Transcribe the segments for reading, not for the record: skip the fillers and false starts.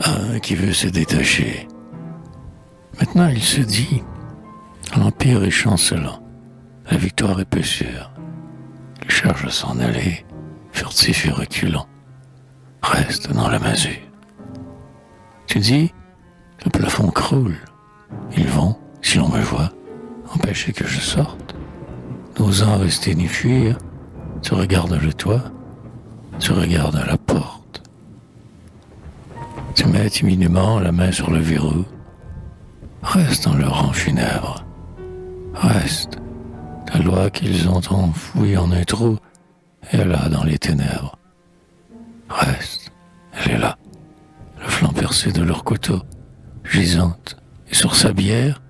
Un qui veut se détacher. Maintenant, il se dit, l'Empire est chancelant, la victoire est peu sûre. Il cherche à s'en aller, furtif et reculant. Reste dans la masure. Tu dis, le plafond croule. Ils vont, si l'on me voit, empêcher que je sorte. N'osant rester ni fuir, tu regardes le toit, tu regardes la porte. Tu mets timidement la main sur le verrou. Reste dans leur rang funèbre. Reste. La loi qu'ils ont enfouie en un trou est là dans les ténèbres. Reste. Elle est là. Le flanc percé de leur couteau, gisante. Et sur sa bière,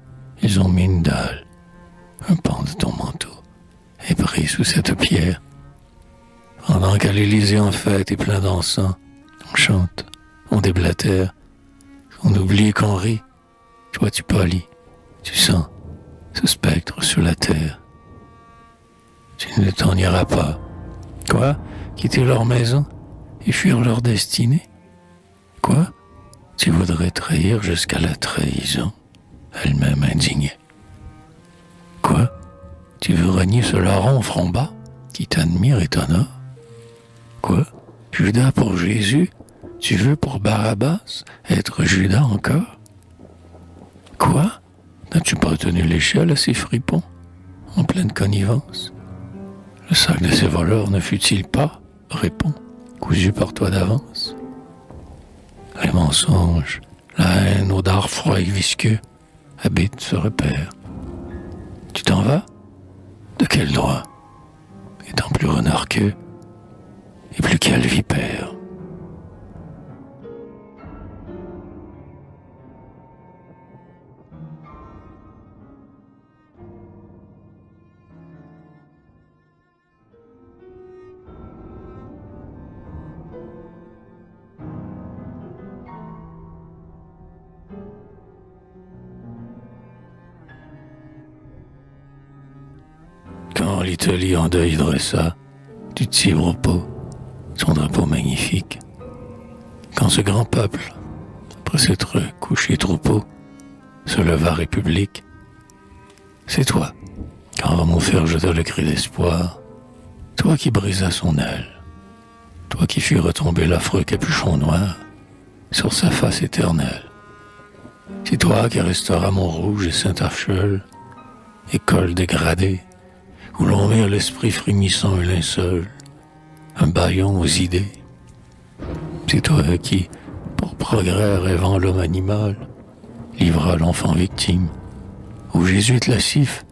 ils ont mis une dalle. Un pan de ton manteau est pris sous cette pierre. Pendant qu'à l'Élysée en fête et plein d'encens, on chante, on déblatère, on oublie qu'on rit. Toi tu pâlis, tu sens ce spectre sur la terre. Tu ne t'en iras pas. Quoi? Quitter leur maison et fuir leur destinée? Quoi? Tu voudrais trahir jusqu'à la trahison, elle-même indignée. Quoi? Tu veux renier ce larron front bas qui t'admire et t'honore? Quoi? Judas pour Jésus? Tu veux pour Barabbas être Judas encore? Quoi? N'as-tu pas tenu l'échelle à ces fripons, en pleine connivence? Le sac de ces voleurs ne fut-il pas, réponds, cousu par toi d'avance? Les mensonges, la haine au dard froid et visqueux habitent ce repère. Tu t'en vas? De quel droit? Étant plus renard qu'eux, et plus quelle vipère. Quand l'Italie en deuil dressa du Tibre-Pot son drapeau magnifique, quand ce grand peuple, après s'être couché troupeau, se leva république, c'est toi, quand Romofer jeta le cri d'espoir, toi qui brisa son aile, toi qui fis retomber l'affreux capuchon noir sur sa face éternelle. C'est toi qui restauras Montrouge et Saint-Archeul, école dégradée, où l'on met à l'esprit frémissant un linceul, un bâillon aux idées. C'est toi qui, pour progrès rêvant l'homme animal, livra l'enfant victime, où jésuites lascifs,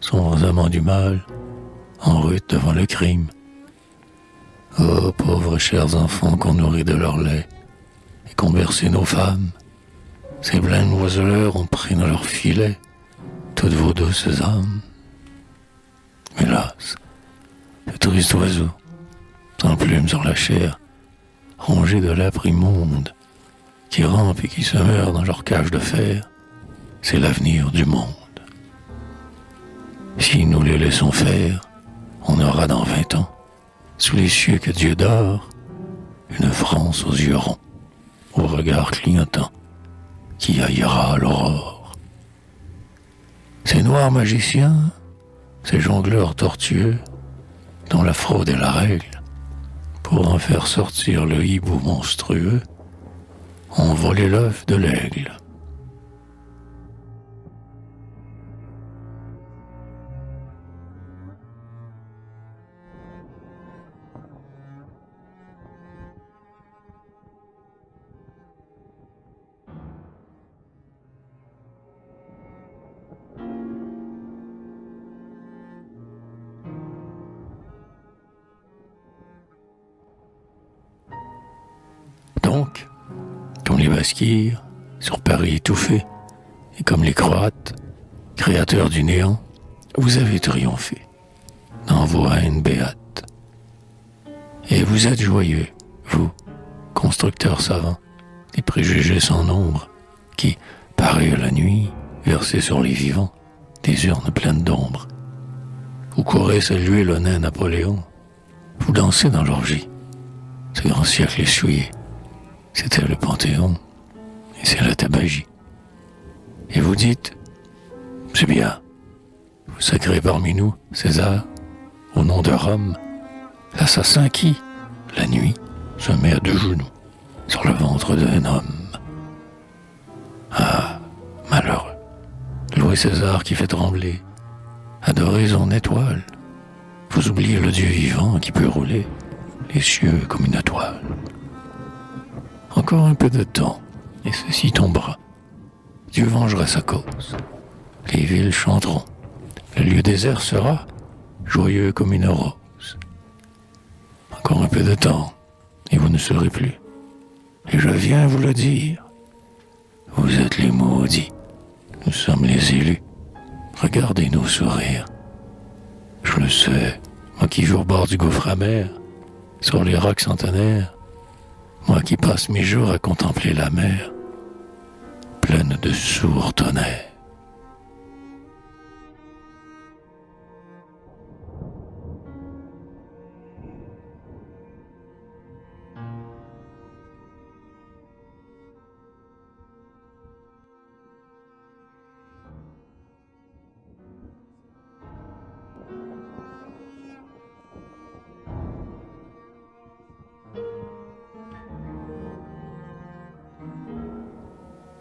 sombres amants du mal, en route devant le crime. Ô pauvres chers enfants qu'on nourrit de leur lait et qu'ont bercé nos femmes, ces blêmes oiseleurs ont pris dans leur filet toutes vos douces âmes. Hélas, ce triste oiseau, sans plumes sur la chair, rongé de l'âpre immonde, qui rampe et qui se meurt dans leur cage de fer, c'est l'avenir du monde. Si nous les laissons faire, on aura dans 20 ans, sous les cieux que Dieu dore, une France aux yeux ronds, au regard clignotant, qui haïra à l'aurore. Ces noirs magiciens, ces jongleurs tortueux, dont la fraude est la règle, pour en faire sortir le hibou monstrueux, ont volé l'œuf de l'aigle. Donc, comme les Basquires, sur Paris étouffé, et comme les Croates, créateurs du néant, vous avez triomphé dans vos haines béates. Et vous êtes joyeux, vous, constructeurs savants, des préjugés sans nombre, qui, pareil à la nuit, versez sur les vivants, des urnes pleines d'ombre. Vous courez saluer le nain Napoléon, vous dansez dans l'orgie, ce grand siècle essuyé. C'était le Panthéon et c'est la tabagie. Et vous dites, c'est bien, vous sacrez parmi nous César, au nom de Rome, l'assassin qui, la nuit, se met à 2 genoux sur le ventre d'un homme. Ah, malheureux, louez César qui fait trembler, adorez son étoile, vous oubliez le Dieu vivant qui peut rouler les cieux comme une toile. Encore un peu de temps, et ceci tombera. Dieu vengera sa cause. Les villes chanteront. Le lieu désert sera joyeux comme une rose. Encore un peu de temps, et vous ne serez plus. Et je viens vous le dire. Vous êtes les maudits. Nous sommes les élus. Regardez nos sourires. Je le sais, moi qui joue au bord du gouffre amer, sur les rocs centenaires, moi qui passe mes jours à contempler la mer, pleine de sourds tonnerres.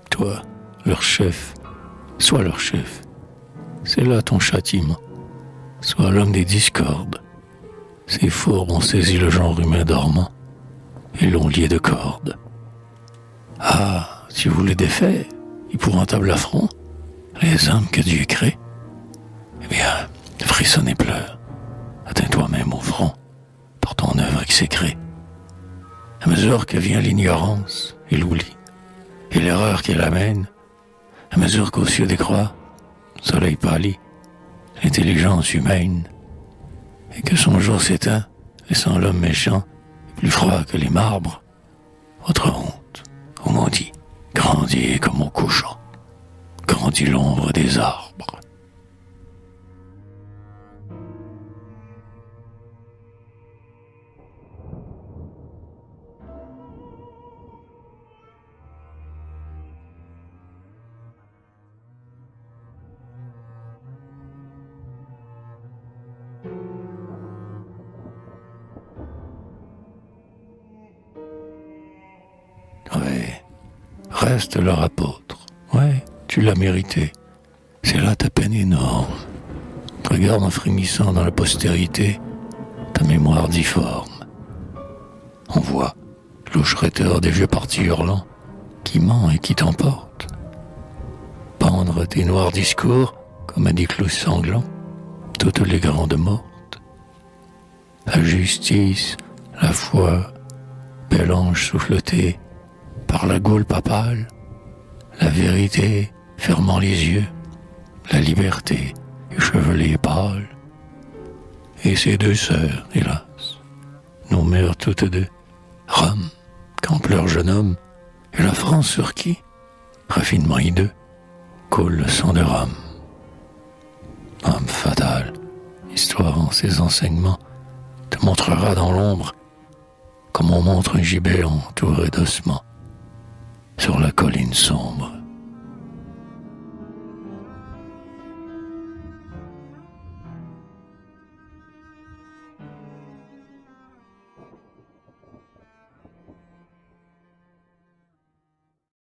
Toi, leur chef, sois leur chef. C'est là ton châtiment. Sois l'homme des discordes. Ces fourbes ont saisi le genre humain dormant et l'ont lié de cordes. Ah, si vous les défaites, épouvantable affront, les hommes que Dieu crée, eh bien, frissonne et pleure. Atteins toi-même au front par ton œuvre exécrée. À mesure que vient l'ignorance et l'oubli, et l'erreur qu'elle amène, à mesure qu'aux cieux décroît, le soleil pâlit, l'intelligence humaine, et que son jour s'éteint, laissant l'homme méchant, plus froid que les marbres, votre honte, ô maudit, grandit comme au couchant, grandit l'ombre des arbres. Ouais, reste leur apôtre. Ouais, tu l'as mérité. C'est là ta peine énorme. Regarde en frémissant dans la postérité ta mémoire difforme. On voit louche rhéteur des vieux partis hurlants qui ment et qui t'emporte. Pendre tes noirs discours comme à des clous sanglants toutes les grandes mortes. La justice, la foi, bel ange souffleté par la gaule papale, la vérité fermant les yeux, la liberté échevelée pâle, et ces 2 sœurs, hélas, nous meurent toutes 2. Rome, quand pleure jeune homme, et la France sur qui, raffinement hideux, coule le sang de Rome. Homme fatal, l'histoire en ses enseignements te montrera dans l'ombre comme on montre un gibet entouré d'ossements sur la colline sombre.